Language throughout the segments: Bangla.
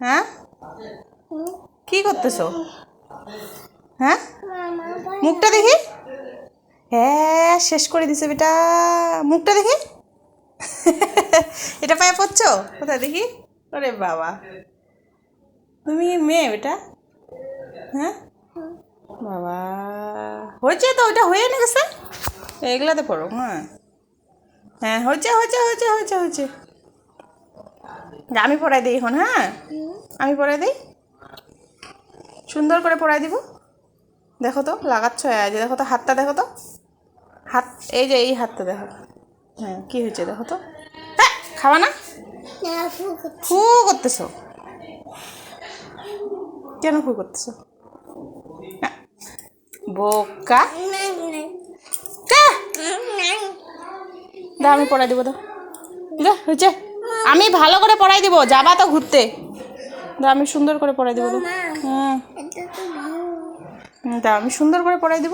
হ্যাঁ কি করতেছো? হ্যাঁ মুখটা দেখি। হ্যাঁ শেষ করে দিছে বেটা, মুখটা দেখি। এটা পায়ে পড়ছো কোথায় দেখি? ওরে বাবা, তুমি মেয়ে বেটা? হ্যাঁ বাবা, হয়েছে তো, ওইটা হয়ে না গেছে, এগুলাতে পড়ো। হ্যাঁ হ্যাঁ হয়েছে হয়েছে হয়েছে হয়েছে হয়েছে। আমি পড়াই দিই এখন। হ্যাঁ আমি পড়াই দিই, সুন্দর করে পড়াই দিব। দেখো তো লাগাচ্ছ, যে দেখো তো হাতটা, দেখো তো হাত, এই যে এই হাতটা দেখো। হ্যাঁ কি হয়েছে দেখো তো। হ্যাঁ খাওয়া না, ফু করতেছো কেন? ফু করতেছো বোকা। দাও আমি পড়াই দিব, দাও দাও হয়েছে। আমি ভালো করে পড়াই দিব, যাবা তো ঘুরতে। দাও আমি সুন্দর করে পড়াই দিব। দাও আমি সুন্দর করে পড়াই দিব।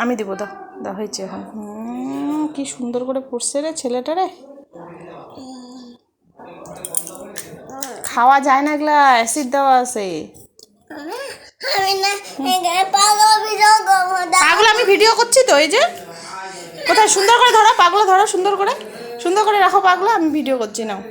আমি দিব, দাও দাও হয়েছে এখন। কি সুন্দর করে পড়ছে রে ছেলেটারে। খাওয়া যায় না, এগুলা অ্যাসিড দেওয়া আছে। পাগল আমি ভিডিও করছি তো, এই যে কোথায় সুন্দর করে ধরো, পাগলা ধরো, সুন্দর করে, সুন্দর করে রাখো পাগলা, আমি ভিডিও করছি নাও।